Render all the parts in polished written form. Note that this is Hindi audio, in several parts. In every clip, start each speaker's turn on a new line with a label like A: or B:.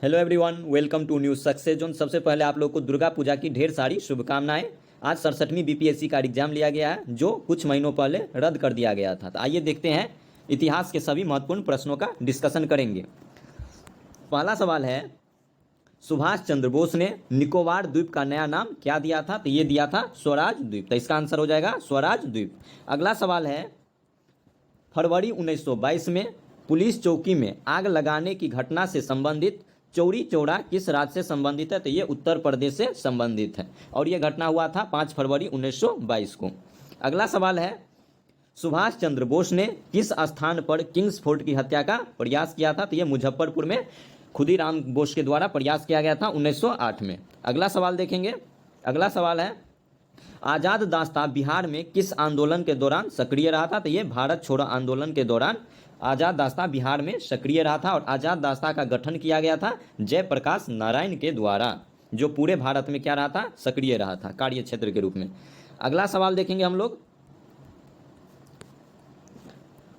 A: Hello everyone, welcome to News Success Zone. सबसे पहले आप लोग को दुर्गा पूजा की ढेर सारी शुभकामनाएं। आज 67वीं बीपीएससी का एग्जाम लिया गया है जो कुछ महीनों पहले रद्द कर दिया गया था। तो आइए देखते हैं, इतिहास के सभी महत्वपूर्ण प्रश्नों का डिस्कशन करेंगे। पहला सवाल है, सुभाष चंद्र बोस ने निकोबार द्वीप का नया नाम क्या दिया था? तो ये दिया था स्वराज द्वीप। तो इसका आंसर हो जाएगा स्वराज द्वीप। अगला सवाल है, फरवरी 1922 में पुलिस चौकी में आग लगाने की घटना से संबंधित चौरी चौरा किस राज्य से संबंधित है? तो ये उत्तर प्रदेश से संबंधित है और यह घटना हुआ था 5 फरवरी 1922 को। अगला सवाल है, सुभाष चंद्र बोस ने किस स्थान पर किंग्स फोर्ट की हत्या का प्रयास किया था? तो ये मुजफ्फरपुर में खुदीराम बोस के द्वारा प्रयास किया गया था 1908 में। अगला सवाल देखेंगे। अगला सवाल है, आज़ाद दास्ता बिहार में किस आंदोलन के दौरान सक्रिय रहा था? तो ये भारत छोड़ो आंदोलन के दौरान आज़ाद दास्ता बिहार में सक्रिय रहा था और आज़ाद दास्ता का गठन किया गया था जयप्रकाश नारायण के द्वारा, जो पूरे भारत में क्या रहा था? सक्रिय रहा था कार्य क्षेत्र के रूप में। अगला सवाल देखेंगे हम लोग।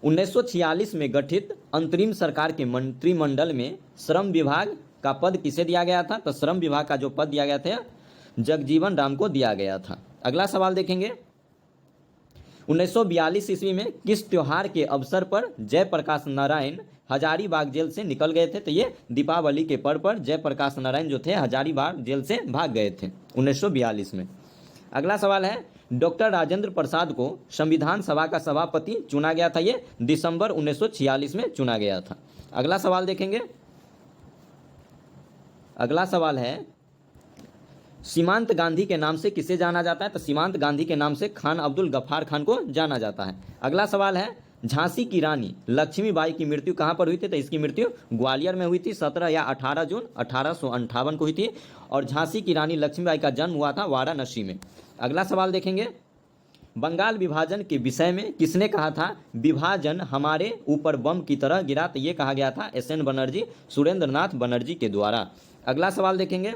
A: 1946 में गठित अंतरिम सरकार के मंत्रिमंडल में श्रम विभाग का पद किसे दिया गया था? तो श्रम विभाग का जो पद दिया गया था जगजीवन राम को दिया गया था। अगला सवाल देखेंगे। 1942 ईस्वी में किस त्योहार के अवसर पर जयप्रकाश नारायण हजारीबाग जेल से निकल गए थे? तो ये दीपावली के पर्व पर जयप्रकाश नारायण जो थे हजारीबाग जेल से भाग गए थे 1942 में। अगला सवाल है, डॉक्टर राजेंद्र प्रसाद को संविधान सभा का सभापति चुना गया था? ये दिसंबर 1946 में चुना गया था। अगला सवाल देखेंगे। अगला सवाल है, सीमांत गांधी के नाम से किसे जाना जाता है? तो सीमांत गांधी के नाम से खान अब्दुल गफ्फार खान को जाना जाता है। अगला सवाल है, झांसी की रानी लक्ष्मीबाई की मृत्यु कहां पर हुई थी? तो इसकी मृत्यु ग्वालियर में हुई थी 17 या 18 जून 1858 को हुई थी और झांसी की रानी लक्ष्मीबाई का जन्म हुआ था वाराणसी में। अगला सवाल देखेंगे। बंगाल विभाजन के विषय में किसने कहा था विभाजन हमारे ऊपर बम की तरह गिरा? तो ये कहा गया था एस.एन. बनर्जी, सुरेंद्रनाथ बनर्जी के द्वारा। अगला सवाल देखेंगे।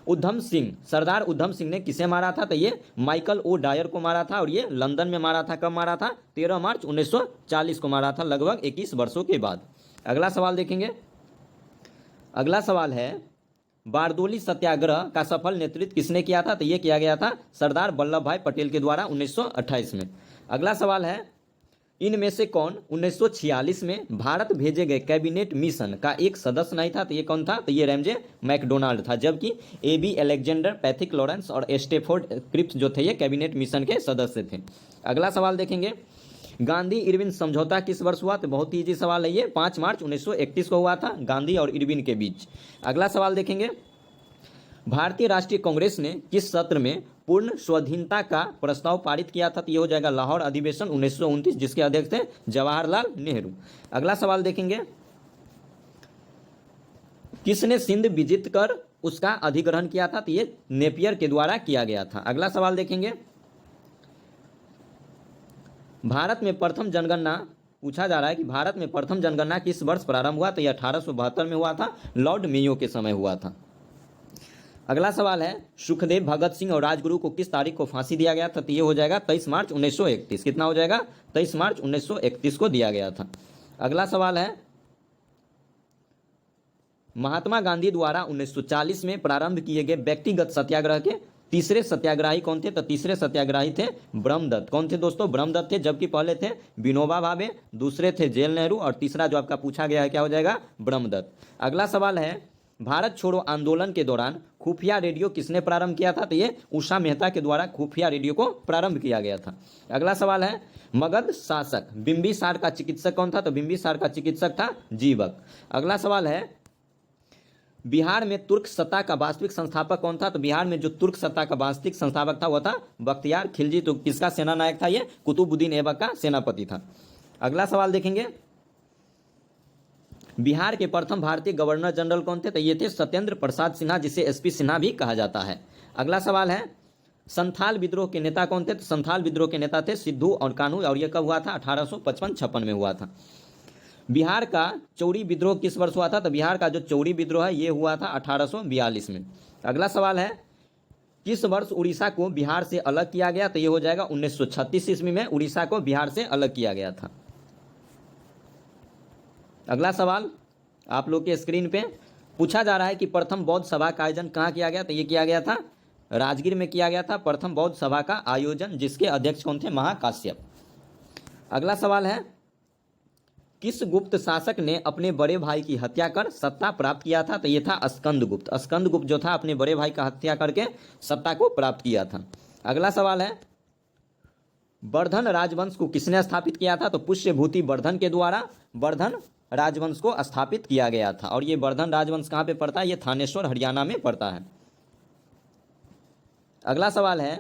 A: उधम सिंह, सरदार उधम सिंह ने किसे मारा था? तो ये माइकल ओ डायर को मारा था और ये लंदन में मारा था। कब मारा था? 13 मार्च 1940 को मारा था, लगभग 21 वर्षों के बाद। अगला सवाल देखेंगे। अगला सवाल है, बारदोली सत्याग्रह का सफल नेतृत्व किसने किया था? तो ये किया गया था सरदार वल्लभ भाई पटेल के द्वारा 1928 में। अगला सवाल है, इनमें से कौन 1946 में भारत भेजे गए कैबिनेट मिशन का एक सदस्य नहीं था? तो ये कौन था? तो ये रैमजे मैकडोनाल्ड था, जबकि ए.बी. अलेक्जेंडर, पैथिक लॉरेंस और स्टेफोर्ड क्रिप्स जो थे ये कैबिनेट मिशन के सदस्य थे। अगला सवाल देखेंगे। गांधी इरविन समझौता किस वर्ष हुआ? तो बहुत ही इजी सवाल है ये, 5 मार्च 1931 को हुआ था गांधी और इरविन के बीच। अगला सवाल देखेंगे। भारतीय राष्ट्रीय कांग्रेस ने किस सत्र में पूर्ण स्वाधीनता का प्रस्ताव पारित किया था? तो ये हो जाएगा लाहौर अधिवेशन 1929, जिसके अध्यक्ष थे जवाहरलाल नेहरू। अगला सवाल देखेंगे। किसने सिंध विजित कर उसका अधिग्रहण किया था? तो ये नेपियर के द्वारा किया गया था। अगला सवाल देखेंगे। भारत में प्रथम जनगणना पूछा जा रहा है कि भारत में प्रथम जनगणना किस वर्ष प्रारंभ हुआ? तो यह 1872 में हुआ था, लॉर्ड मेयो के समय हुआ था। अगला सवाल है, सुखदेव, भगत सिंह और राजगुरु को किस तारीख को फांसी दिया गया था? तो ये हो जाएगा 23 मार्च 1931। कितना हो जाएगा? 23 मार्च 1931 को दिया गया था। अगला सवाल है, महात्मा गांधी द्वारा 1940 में प्रारंभ किए गए व्यक्तिगत सत्याग्रह के तीसरे सत्याग्रही कौन थे? तो तीसरे सत्याग्रही थे ब्रह्मदत्त। कौन थे दोस्तों? ब्रह्मदत्त थे, जबकि पहले थे विनोबा भावे, दूसरे थे जेल नेहरू और तीसरा जो आपका पूछा गया है क्या हो जाएगा? ब्रह्मदत्त। अगला सवाल है, भारत छोड़ो आंदोलन के दौरान खुफिया रेडियो किसने प्रारंभ किया था? तो ये उषा मेहता के द्वारा खुफिया रेडियो को प्रारंभ किया गया था। अगला सवाल है, मगध शासक बिंबिसार का चिकित्सक कौन था? तो बिंबिसार का चिकित्सक था जीवक। अगला सवाल है, बिहार में तुर्क सत्ता का वास्तविक संस्थापक कौन था? तो बिहार में जो तुर्क सत्ता का वास्तविक संस्थापक था वह था बख्तियार खिलजी। तो किसका सेना नायक था? ये कुतुबुद्दीन ऐबक का सेनापति था। अगला सवाल देखेंगे। बिहार के प्रथम भारतीय गवर्नर जनरल कौन थे? तो ये थे सत्येंद्र प्रसाद सिन्हा, जिसे एसपी सिन्हा भी कहा जाता है। अगला सवाल है, संथाल विद्रोह के नेता कौन थे? तो संथाल विद्रोह के नेता थे सिद्धू और कान्हू और यह कब हुआ था? 1855-56 में हुआ था। बिहार का चौरी विद्रोह किस वर्ष हुआ था? तो बिहार का जो चौरी विद्रोह है ये हुआ था 1842 में। अगला सवाल है, किस वर्ष उड़ीसा को बिहार से अलग किया गया? तो ये हो जाएगा 1936 ईस्वी में उड़ीसा को बिहार से अलग किया गया था। अगला सवाल आप लोग के स्क्रीन पे, पूछा जा रहा है कि प्रथम बौद्ध सभा का आयोजन कहाँ किया गया, तो ये किया गया था राजगीर में किया गया था प्रथम बौद्ध सभा का आयोजन, जिसके अध्यक्ष कौन थे, महाकाश्यप। अगला सवाल है, किस गुप्त शासक ने अपने बड़े भाई की हत्या कर सत्ता प्राप्त किया था, तो ये था स्कंदगुप्त। स्कंदगुप्त जो था अपने बड़े भाई का हत्या करके सत्ता को प्राप्त किया था। अगला सवाल है, वर्धन राजवंश को किसने स्थापित किया था, तो पुष्यभूति वर्धन के द्वारा वर्धन राजवंश को स्थापित किया गया था। और ये वर्धन राजवंश कहाँ पे पड़ता है, ये थानेश्वर हरियाणा में पड़ता है। अगला सवाल है,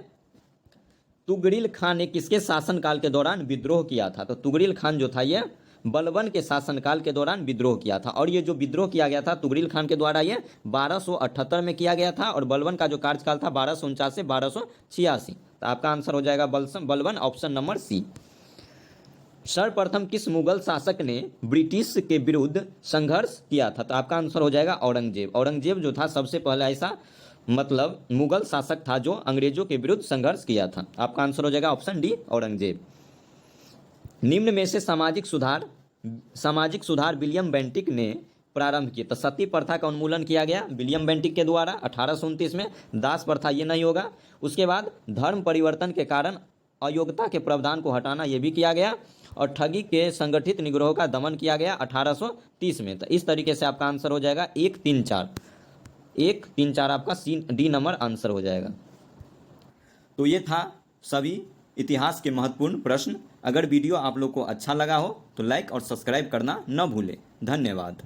A: तुगरिल खान ने किसके शासनकाल के दौरान विद्रोह किया था, तो तुगरिल खान जो था ये बलबन के शासनकाल के दौरान विद्रोह किया था। और ये जो विद्रोह किया गया था तुगरिल खान के द्वारा ये 1278 में किया गया था, और बलबन का जो कार्यकाल था 1249 से 1286। तो आपका आंसर हो जाएगा बलबन, ऑप्शन नंबर सी। सर्वप्रथम किस मुगल शासक ने ब्रिटिश के विरुद्ध संघर्ष किया था, तो आपका आंसर हो जाएगा औरंगजेब। औरंगजेब जो था सबसे पहला ऐसा मतलब मुगल शासक था जो अंग्रेजों के विरुद्ध संघर्ष किया था। आपका आंसर हो जाएगा ऑप्शन डी, औरंगजेब। निम्न में से सामाजिक सुधार विलियम बेंटिक ने प्रारंभ किए, तो सती प्रथा का उन्मूलन किया गया विलियम बेंटिक के द्वारा 1829 में। दास प्रथा ये नहीं होगा। उसके बाद धर्म परिवर्तन के कारण अयोग्यता के प्रावधान को हटाना ये भी किया गया, और ठगी के संगठित निग्रह का दमन किया गया 1830 में। तो इस तरीके से आपका आंसर हो जाएगा 1, 3, 4। 1, 3, 4 आपका डी नंबर आंसर हो जाएगा। तो ये था सभी इतिहास के महत्वपूर्ण प्रश्न। अगर वीडियो आप लोग को अच्छा लगा हो तो लाइक और सब्सक्राइब करना न भूलें। धन्यवाद।